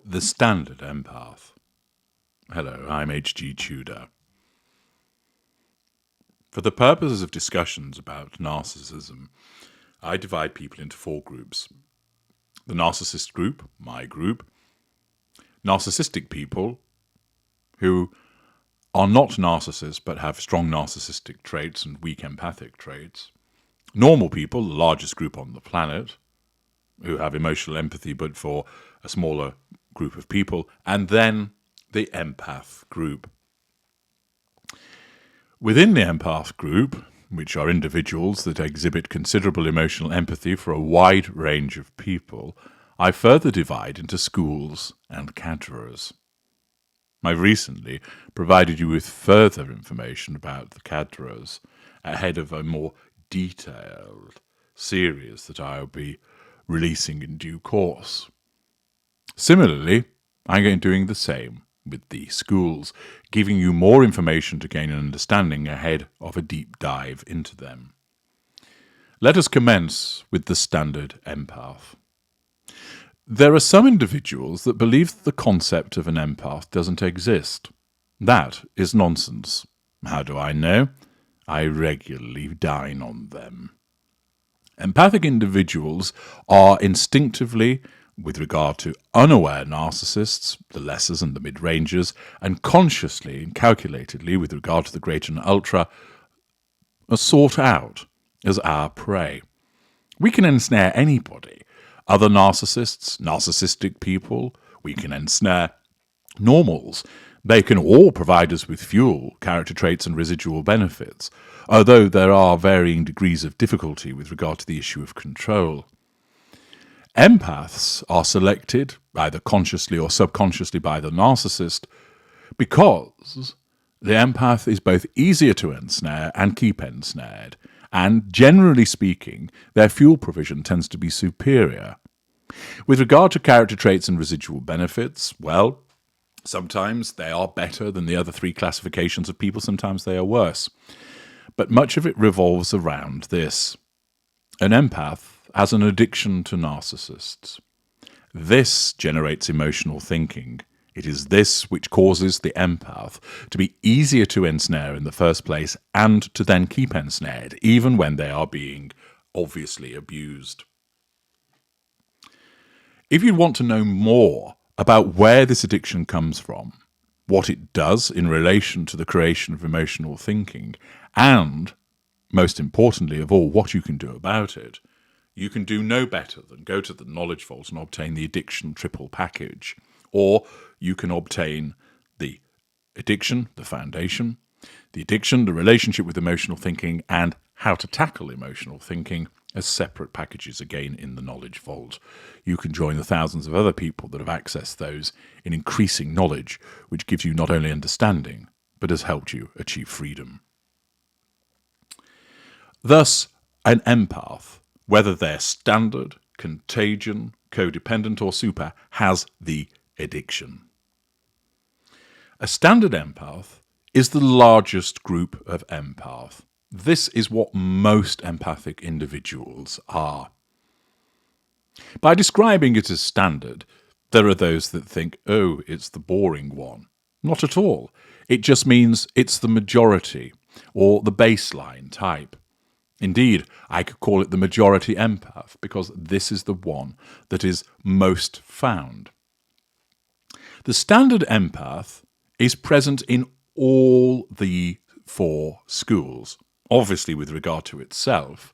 The Standard Empath. Hello, I'm H.G. Tudor. For the purposes of discussions about narcissism, I divide people into four groups. The narcissist group, my group, narcissistic people who are not narcissists but have strong narcissistic traits and weak empathic traits, normal people, the largest group on the planet, who have emotional empathy but for a smaller group of people, and then the empath group. Within the empath group, which are individuals that exhibit considerable emotional empathy for a wide range of people, I further divide into schools and cadres. I've recently provided you with further information about the cadres ahead of a more detailed series that I'll be releasing in due course. Similarly, I'm doing the same with the schools, giving you more information to gain an understanding ahead of a deep dive into them. Let us commence with the standard empath. There are some individuals that believe that the concept of an empath doesn't exist. That is nonsense. How do I know? I regularly dine on them. Empathic individuals are instinctively, with regard to unaware narcissists, the lessers and the mid-rangers, and consciously and calculatedly with regard to the greater and ultra, are sought out as our prey. We can ensnare anybody. Other narcissists, narcissistic people, we can ensnare normals. They can all provide us with fuel, character traits and residual benefits, although there are varying degrees of difficulty with regard to the issue of control. Empaths are selected, either consciously or subconsciously, by the narcissist because the empath is both easier to ensnare and keep ensnared, and generally speaking, their fuel provision tends to be superior. With regard to character traits and residual benefits, well, sometimes they are better than the other three classifications of people, sometimes they are worse. But much of it revolves around this. An empath has an addiction to narcissists. This generates emotional thinking. It is this which causes the empath to be easier to ensnare in the first place and to then keep ensnared, even when they are being obviously abused. If you want to know more about where this addiction comes from, what it does in relation to the creation of emotional thinking, and, most importantly of all, what you can do about it, you can do no better than go to the Knowledge Vault and obtain the Addiction Triple Package. Or you can obtain the addiction, the foundation, the addiction, the relationship with emotional thinking, and how to tackle emotional thinking as separate packages again in the Knowledge Vault. You can join the thousands of other people that have accessed those in increasing knowledge, which gives you not only understanding, but has helped you achieve freedom. Thus, an empath, whether they're standard, contagion, codependent, or super, has the addiction. A standard empath is the largest group of empath. This is what most empathic individuals are. By describing it as standard, there are those that think, oh, it's the boring one. Not at all. It just means it's the majority, or the baseline type. Indeed, I could call it the majority empath, because this is the one that is most found. The standard empath is present in all the four schools, obviously with regard to itself,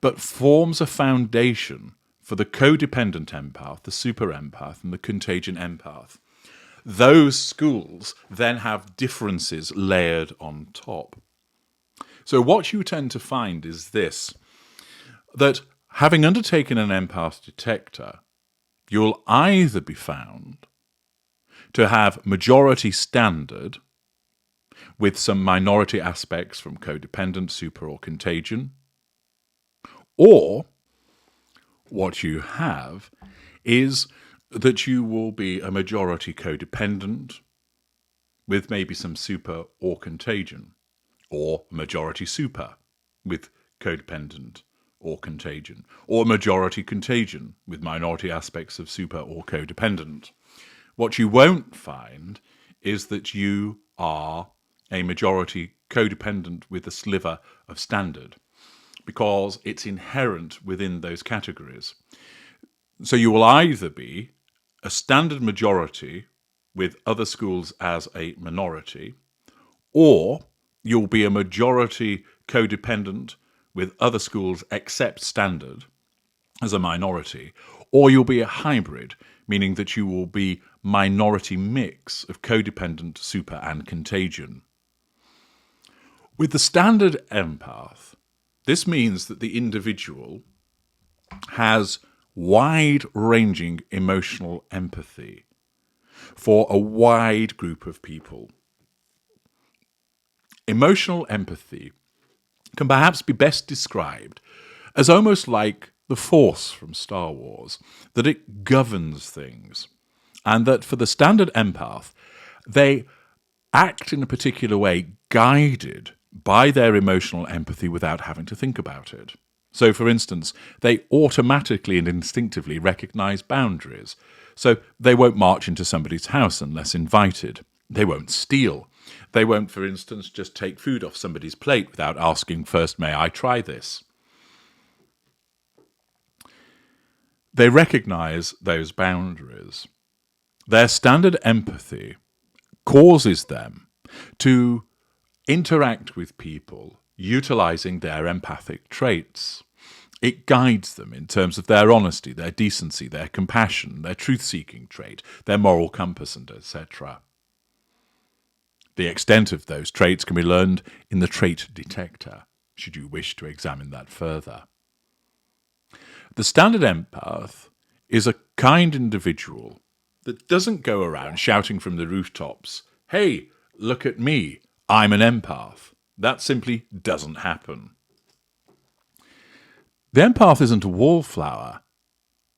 but forms a foundation for the codependent empath, the super empath, and the contagion empath. Those schools then have differences layered on top. So what you tend to find is this, that having undertaken an empath detector, you'll either be found to have majority standard with some minority aspects from codependent, super, or contagion, or what you have is that you will be a majority codependent with maybe some super or contagion, or majority super with codependent or contagion, or majority contagion with minority aspects of super or codependent. What you won't find is that you are a majority codependent with a sliver of standard, because it's inherent within those categories. So you will either be a standard majority with other schools as a minority, or you'll be a majority codependent with other schools except standard as a minority, or you'll be a hybrid, meaning that you will be minority mix of codependent, super, and contagion. With the standard empath, this means that the individual has wide-ranging emotional empathy for a wide group of people. Emotional empathy can perhaps be best described as almost like the Force from Star Wars, that it governs things, and that for the standard empath, they act in a particular way guided by their emotional empathy without having to think about it. So, for instance, they automatically and instinctively recognize boundaries. So they won't march into somebody's house unless invited. They won't steal. They won't, for instance, just take food off somebody's plate without asking first, may I try this? They recognize those boundaries. Their standard empathy causes them to interact with people utilizing their empathic traits. It guides them in terms of their honesty, their decency, their compassion, their truth-seeking trait, their moral compass, and etc. The extent of those traits can be learned in the trait detector, should you wish to examine that further. The standard empath is a kind individual that doesn't go around shouting from the rooftops, "Hey, look at me, I'm an empath." That simply doesn't happen. The empath isn't a wallflower,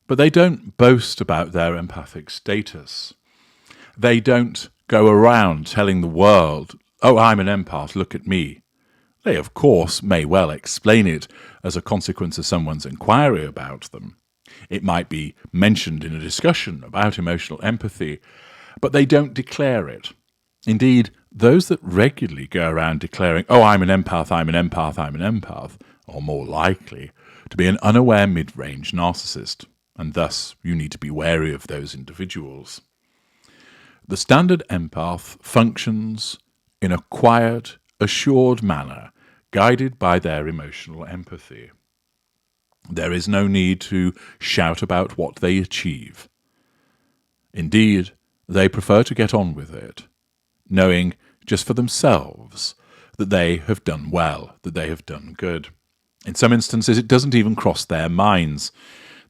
but they don't boast about their empathic status. They don't go around telling the world, "Oh, I'm an empath, look at me." They, of course, may well explain it as a consequence of someone's inquiry about them. It might be mentioned in a discussion about emotional empathy, but they don't declare it. Indeed, those that regularly go around declaring, "Oh, I'm an empath, I'm an empath, I'm an empath," are more likely to be an unaware mid-range narcissist, and thus you need to be wary of those individuals. The standard empath functions in a quiet, assured manner, guided by their emotional empathy. There is no need to shout about what they achieve. Indeed, they prefer to get on with it, knowing just for themselves that they have done well, that they have done good. In some instances, it doesn't even cross their minds.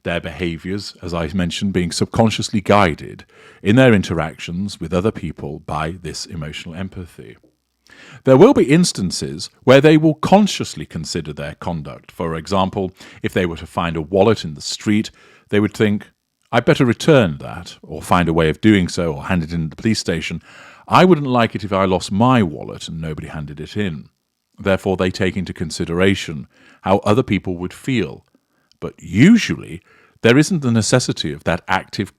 Their behaviours, as I mentioned, being subconsciously guided in their interactions with other people by this emotional empathy. There will be instances where they will consciously consider their conduct. For example, if they were to find a wallet in the street, they would think, "I'd better return that," or find a way of doing so, or hand it in the police station. "I wouldn't like it if I lost my wallet and nobody handed it in." Therefore, they take into consideration how other people would feel. But usually, there isn't the necessity of that active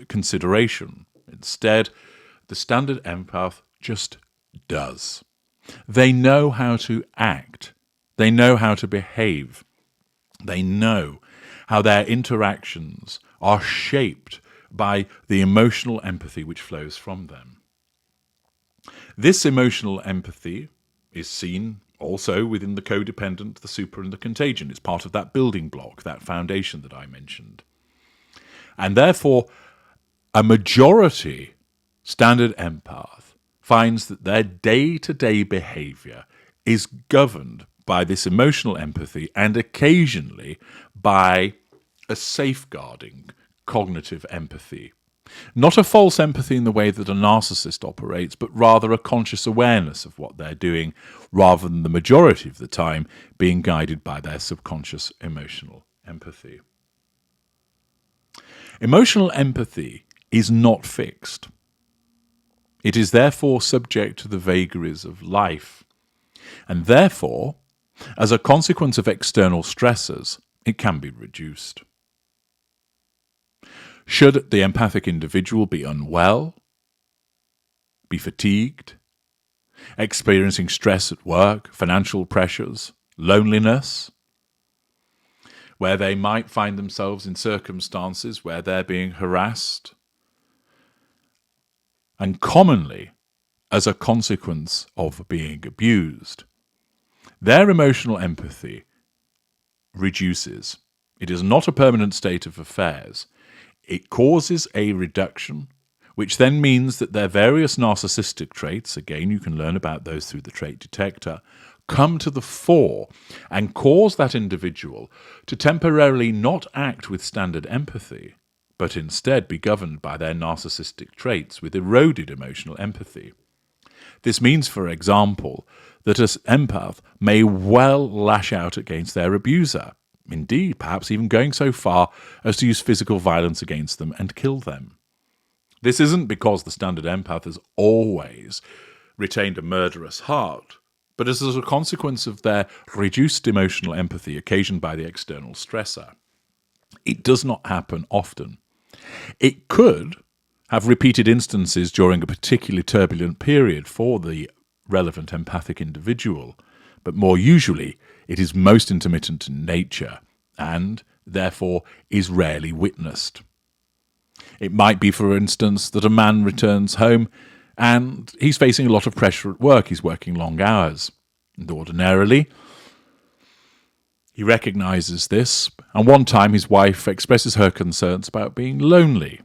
consideration. Instead, the standard empath just does. They know how to act. They know how to behave. They know how their interactions are shaped by the emotional empathy which flows from them. This emotional empathy is seen also within the codependent, the super, and the contagion. It's part of that building block, that foundation that I mentioned. And therefore, a majority standard empath finds that their day-to-day behavior is governed by this emotional empathy and occasionally by a safeguarding cognitive empathy. Not a false empathy in the way that a narcissist operates, but rather a conscious awareness of what they're doing, rather than the majority of the time being guided by their subconscious emotional empathy. Emotional empathy is not fixed. It is therefore subject to the vagaries of life, and therefore, as a consequence of external stresses, it can be reduced. Should the empathic individual be unwell, be fatigued, experiencing stress at work, financial pressures, loneliness, where they might find themselves in circumstances where they're being harassed, and commonly as a consequence of being abused, their emotional empathy reduces. It is not a permanent state of affairs. It causes a reduction, which then means that their various narcissistic traits, again you can learn about those through the trait detector, come to the fore and cause that individual to temporarily not act with standard empathy, but instead be governed by their narcissistic traits with eroded emotional empathy. This means, for example, that an empath may well lash out against their abuser, indeed, perhaps even going so far as to use physical violence against them and kill them. This isn't because the standard empath has always retained a murderous heart, but as a consequence of their reduced emotional empathy occasioned by the external stressor. It does not happen often. It could have repeated instances during a particularly turbulent period for the relevant empathic individual, but more usually it is most intermittent in nature and, therefore, is rarely witnessed. It might be, for instance, that a man returns home and he's facing a lot of pressure at work. He's working long hours. And ordinarily, he recognizes this, and one time his wife expresses her concerns about being lonely.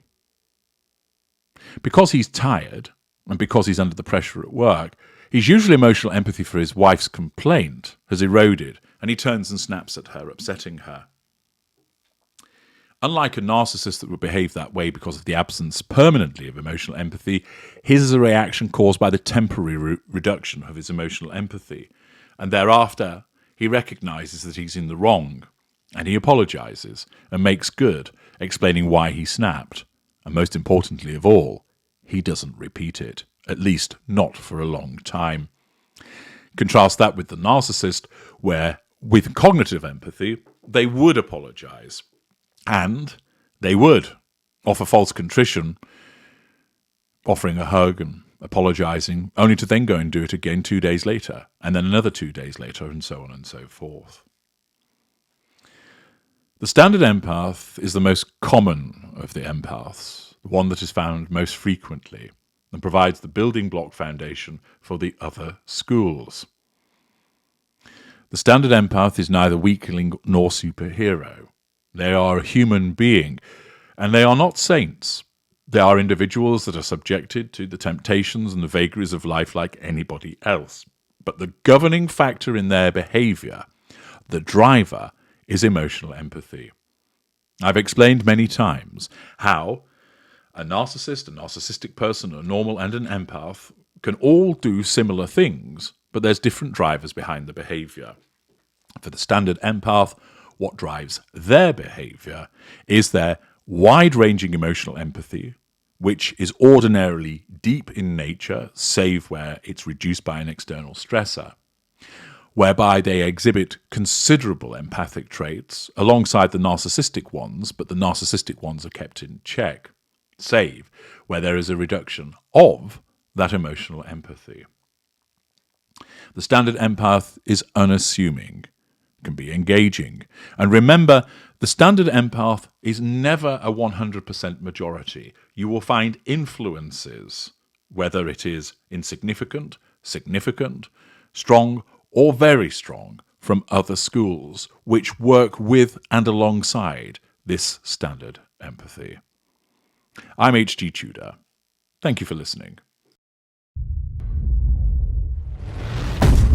Because he's tired, and because he's under the pressure at work, his usual emotional empathy for his wife's complaint has eroded, and he turns and snaps at her, upsetting her. Unlike a narcissist that would behave that way because of the absence permanently of emotional empathy, his is a reaction caused by the temporary reduction of his emotional empathy. And thereafter, he recognizes that he's in the wrong, and he apologizes and makes good, explaining why he snapped. And most importantly of all, he doesn't repeat it, at least not for a long time. Contrast that with the narcissist, where, with cognitive empathy, they would apologize. And they would offer false contrition, offering a hug and apologizing, only to then go and do it again 2 days later, and then another 2 days later, and so on and so forth. The standard empath is the most common of the empaths, the one that is found most frequently, and provides the building block foundation for the other schools. The standard empath is neither weakling nor superhero. They are a human being, and they are not saints. They are individuals that are subjected to the temptations and the vagaries of life like anybody else. But the governing factor in their behavior, the driver, is emotional empathy. I've explained many times how a narcissist, a narcissistic person, a normal and an empath can all do similar things, but there's different drivers behind the behavior. For the standard empath, what drives their behavior is their wide-ranging emotional empathy, which is ordinarily deep in nature, save where it's reduced by an external stressor, whereby they exhibit considerable empathic traits alongside the narcissistic ones, but the narcissistic ones are kept in check, save where there is a reduction of that emotional empathy. The standard empath is unassuming, can be engaging. And remember, the standard empath is never a 100% majority. You will find influences, whether it is insignificant, significant, strong, or very strong, from other schools, which work with and alongside this standard empathy. I'm H.G. Tudor. Thank you for listening.